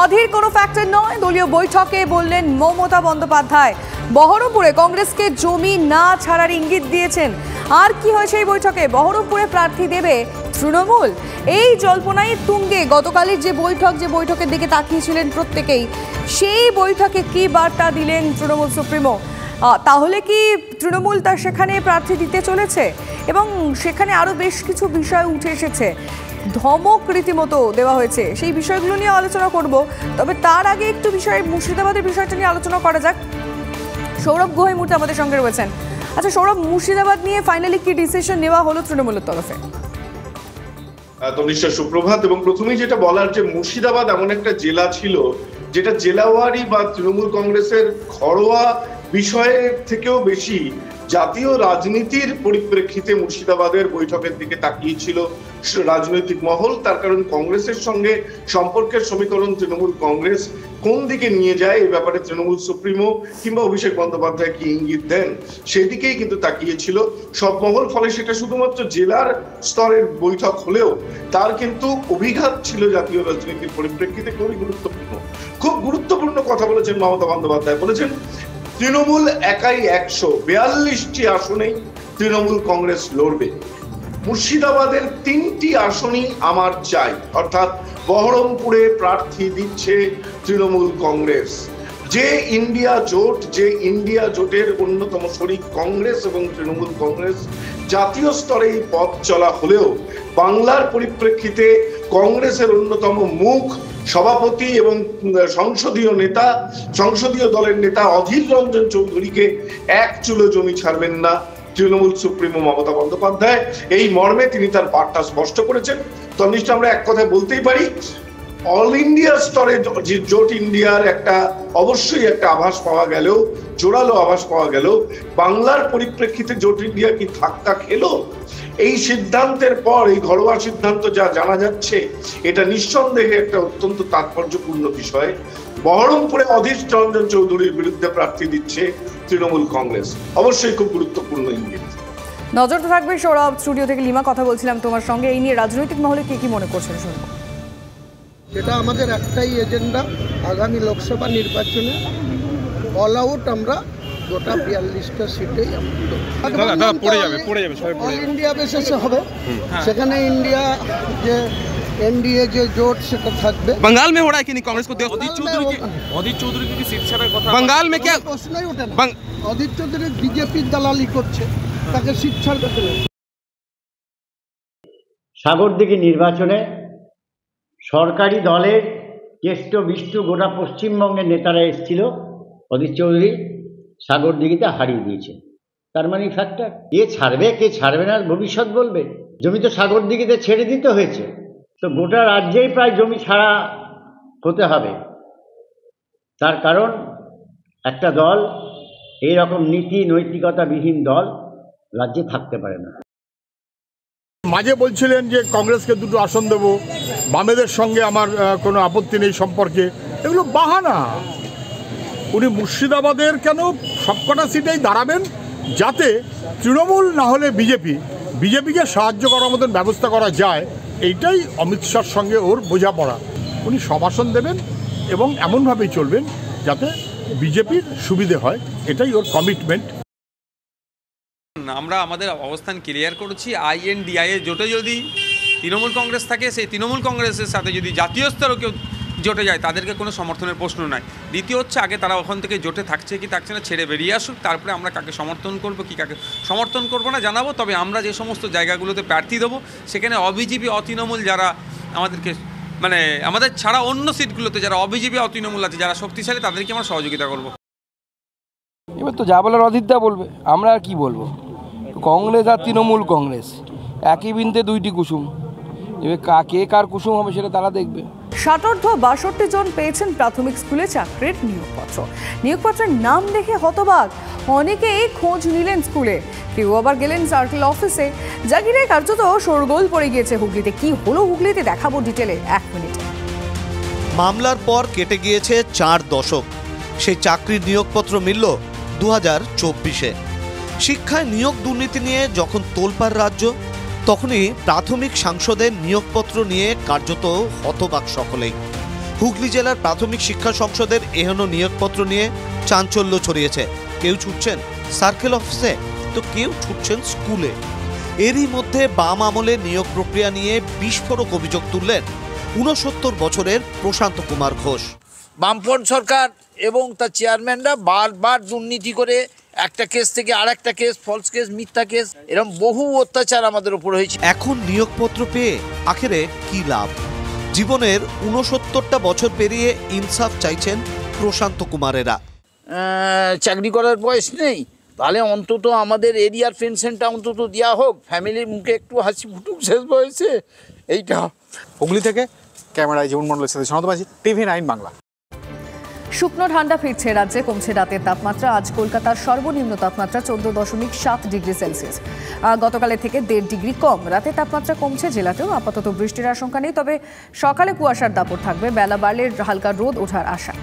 অধীর কোনো ফ্যাক্টর নয়। দলীয় বৈঠকে বললেন মমতা বন্দ্যোপাধ্যায়। বহরমপুরে কংগ্রেসকে জমি না ছাড়ার ইঙ্গিত দিয়েছেন। আর কি হয়েছে এই বৈঠকে? বহরমপুরে প্রার্থী দেবে তৃণমূল, এই জল্পনাই তুঙ্গে গতকালের যে বৈঠকের দিকে তাকিয়েছিলেন প্রত্যেকেই। সেই বৈঠকে কি বার্তা দিলেন তৃণমূল সুপ্রিমো? তাহলে কি তৃণমূল তার সেখানে প্রার্থী দিতে চলেছে? এবং সেখানে আরও বেশ কিছু বিষয় উঠে এসেছে, ধমক রীতিমতো দেওয়া হয়েছে। সেই বিষয়গুলো নিয়ে আলোচনা করব, তবে তার আগে একটু মুর্শিদাবাদের বিষয়টা নিয়ে আলোচনা করা যাক। সৌরভ গুহ এই মুহূর্তে আমাদের সঙ্গে রয়েছেন। আচ্ছা সৌরভ, মুর্শিদাবাদ নিয়ে ফাইনালি কি ডিসিশন নেওয়া হলো তৃণমূলের তরফে? তনিষ্ঠা সুপ্রভাত। এবং প্রথমেই যেটা বলার, যে মুর্শিদাবাদ এমন একটা জেলা ছিল যেটা জেলাওয়ারি বা তৃণমূল কংগ্রেসের ঘরোয়া বিষয়ের থেকেও বেশি জাতীয় রাজনীতির পরিপ্রেক্ষিতে মুর্শিদাবাদের বৈঠকের দিকে তাকিয়েছিল রাজনৈতিক মহল। তার কারণ কংগ্রেসের সঙ্গে সম্পর্কের সমীকরণ তৃণমূল কংগ্রেস কোন দিকে নিয়ে যায়, এই ব্যাপারে তৃণমূল সুপ্রিমো কিংবা অভিষেক বন্দ্যোপাধ্যায় কি ইঙ্গিত দেন, সেদিকেই কিন্তু তাকিয়েছিল সব মহল। ফলে সেটা শুধুমাত্র জেলার স্তরের বৈঠক হলেও তার কিন্তু অভিঘাত ছিল জাতীয় রাজনীতির পরিপ্রেক্ষিতে খুব গুরুত্বপূর্ণ কথা বলেছেন মমতা বন্দ্যোপাধ্যায়। বলেছেন তৃণমূল একাই 142টি আসনেই তৃণমূল কংগ্রেস লড়বে। মুর্শিদাবাদের 3টি আসনই আমার চাই, অর্থাৎ বহরমপুরে প্রার্থী দিচ্ছে তৃণমূল কংগ্রেস। যে ইন্ডিয়া জোটের অন্যতম শরিক কংগ্রেস এবং তৃণমূল কংগ্রেস, জাতীয় স্তরে এই পথ চলা হলেও বাংলার পরিপ্রেক্ষিতে কংগ্রেসের অন্যতম মুখ, সভাপতি এবং সংসদীয় দলের নেতা অধীর রঞ্জন চৌধুরীকে এক চুলো জমি ছাড়বেন না তৃণমূল সুপ্রিমো মমতা বন্দ্যোপাধ্যায়। এই মর্মে তিনি তার বার্তা স্পষ্ট করেছেন। তন্নিষ্ঠ, আমরা এক কথায় বলতেই পারি, অল ইন্ডিয়া স্তরে জোট ইন্ডিয়ার অবশ্যই একটা আভাস পাওয়া গেলেও, জোরালো আভাস পাওয়া গেল, বাংলার পরিপ্রেক্ষিতে জোট ইন্ডিয়া কি ধাক্কা খেলো? এই সিদ্ধান্তের পর, এই ঘরোয়া সিদ্ধান্ত যা জানা যাচ্ছে, এটা নিঃসন্দেহে একটা অত্যন্ত তাৎপর্যপূর্ণ বিষয়। বহরমপুরে অধীর রঞ্জন চৌধুরীর বিরুদ্ধে প্রার্থী দিচ্ছে তৃণমূল কংগ্রেস, অবশ্যই খুব গুরুত্বপূর্ণ ইঙ্গিত। নজর তো থাকবে। সৌরভ, স্টুডিও থেকে লিমা কথা বলছিলাম তোমার সঙ্গে। এই নিয়ে রাজনৈতিক মহলে কি মনে করছেন শুনবো। এটা আমাদের একটাই এজেন্ডা, আগামী লোকসভা নির্বাচনে অল আউট আমরা গোটা 42টা সিটেই অল ইন্ডিয়া বেসিসে হবে। সেখানে ইন্ডিয়া যে एनडीए जो जोट से থাকবে। बंगाल में हो रहा है कि नहीं कांग्रेस को? অধীর চৌধুরী কি সিট ছাড়ার কথা? बंगाल में क्या প্রশ্নই ওঠে না। অধীর চৌধুরী বিজেপির দালালি করছে, তাকে সিট ছাড়বে কেন? সাগরদিঘি নির্বাচনে সরকারি দলের জ্যেষ্ঠ বিষ্টু গোটা পশ্চিমবঙ্গের নেতারা এসেছিল, অধীর চৌধুরী সাগরদিঘিতে হারিয়ে দিয়েছে। তার মানে ফ্যাক্টর, কে ছাড়বে না ভবিষ্যৎ বলবে। জমি তো সাগরদিঘিতে ছেড়ে দিতে হয়েছে, তো গোটা রাজ্যেই প্রায় জমি ছাড়া হতে হবে। তার কারণ একটা দল, এইরকম নীতি নৈতিকতাবিহীন দল রাজ্যে থাকতে পারে না। মাঝে বলছিলেন যে কংগ্রেসকে 2টো আসন দেবো, বামেদের সঙ্গে আমার কোনো আপত্তি নেই সম্পর্কে, এগুলো বাহানা। উনি মুর্শিদাবাদের কেন সবকটা সিটেই দাঁড়াবেন, যাতে তৃণমূল না হলে বিজেপিকে সাহায্য করার মতন ব্যবস্থা করা যায়। এইটাই অমিত শাহর সঙ্গে ওর বোঝাপড়া। উনি সব আসন দেবেন এবং এমনভাবেই চলবেন যাতে বিজেপির সুবিধে হয়, এটাই ওর কমিটমেন্ট। আমরা আমাদের অবস্থান ক্লিয়ার করেছি। INDIA জোটে যদি তৃণমূল কংগ্রেস থাকে, সেই তৃণমূল কংগ্রেসের সাথে যদি জাতীয় স্তরে কেউ জোটে যায়, তাদেরকে কোনো সমর্থনের প্রশ্ন নাই। দ্বিতীয় হচ্ছে, আগে তারা ওখান থেকে জোটে থাকছে কি থাকছে না ছেড়ে বেরিয়ে আসুক, তারপরে আমরা কাকে সমর্থন করবো কি কাকে সমর্থন করবো না জানাবো। তবে আমরা যে সমস্ত জায়গাগুলোতে প্রার্থী দেবো, সেখানে অবিজেপি অতৃণমূল যারা আমাদেরকে আমাদের ছাড়া অন্য সিটগুলোতে যারা অবিজেপি অতৃণমূল আছে, যারা শক্তিশালী, তাদেরকে আমরা সহযোগিতা করবো। এবার তো যা বলার অধীরদা বলবে, আমরা আর কি বলবো। কংগ্রেস আর তৃণমূল কংগ্রেস একই বৃন্তে 2টি কুসুম, এবার কে কার কুসুম হবে সেটা তারা দেখবে। 62 জন পেয়েছেন প্রাথমিক স্কুলে চাকরির নিয়োগপত্রের নাম দেখে হতবাক। অনেকেই খোঁজ নিলেন স্কুলে, কেউ আবার গেলেন সার্কেল অফিসে। যা ঘিরে কার্যত শোরগোল পড়ে গিয়েছে হুগলিতে। কি হলো হুগলিতে দেখাবো ডিটেলে 1 মিনিটে। মামলার পর কেটে গিয়েছে 4 দশক, সেই চাকরির নিয়োগপত্র মিলল 2024-এ। শিক্ষায় নিয়োগ দুর্নীতি নিয়ে যখন তোলপাড় রাজ্য, তখনই প্রাথমিক সাংসদের নিয়োগপত্র নিয়ে কার্যত হতবাক সকলেই। হুগলি জেলার প্রাথমিক শিক্ষা সংসদের এহেন নিয়োগপত্র নিয়ে চাঞ্চল্য ছড়িয়েছে। কেউ ছুটছেন সার্কেল অফিসে, তো কেউ ছুটছেন স্কুলে। এরই মধ্যে বাম আমলে নিয়োগ প্রক্রিয়া নিয়ে বিস্ফোরক অভিযোগ তুললেন ৬৯ বছরের প্রশান্ত কুমার ঘোষ। বামফ্রন্ট সরকার এবং তার চেয়ারম্যানরা বারবার দুর্নীতি করে একটা কেস থেকে আর একটা কেস, ফলস কেস, মিথ্যা কেস, এরকম বহু অত্যাচার আমাদের উপর হয়েছে। এখন নিয়োগপত্র পেয়ে আখেরে কি লাভ? জীবনের ৬৯টা বছর পেরিয়ে ইনসাফ চাইছেন প্রশান্ত কুমারেরা। চাকরি করার বয়স নেই, তাহলে অন্তত আমাদের এরিয়ার পেনশনটা অন্তত দেওয়া হোক, ফ্যামিলির মুখে একটু হাসি ফুটুক শেষ বয়সে। এইটা হুগলি থেকে ক্যামেরায় জীবন মণ্ডলের সাথে সনত বাজি, TV9 বাংলা। শুকনো ঠান্ডা ফিরছে রাজ্যে, কমছে রাতের তাপমাত্রা। আজ কলকাতার সর্বনিম্ন তাপমাত্রা 14.7 ডিগ্রি সেলসিয়াস, গতকালের থেকে 1.5 ডিগ্রি কম। রাতে তাপমাত্রা কমছে জেলাতেও, আপাতত বৃষ্টির আশঙ্কা নেই, তবে সকালে কুয়াশার দাপট থাকবে, বেলা বাড়লে হালকা রোদ ওঠার আশা।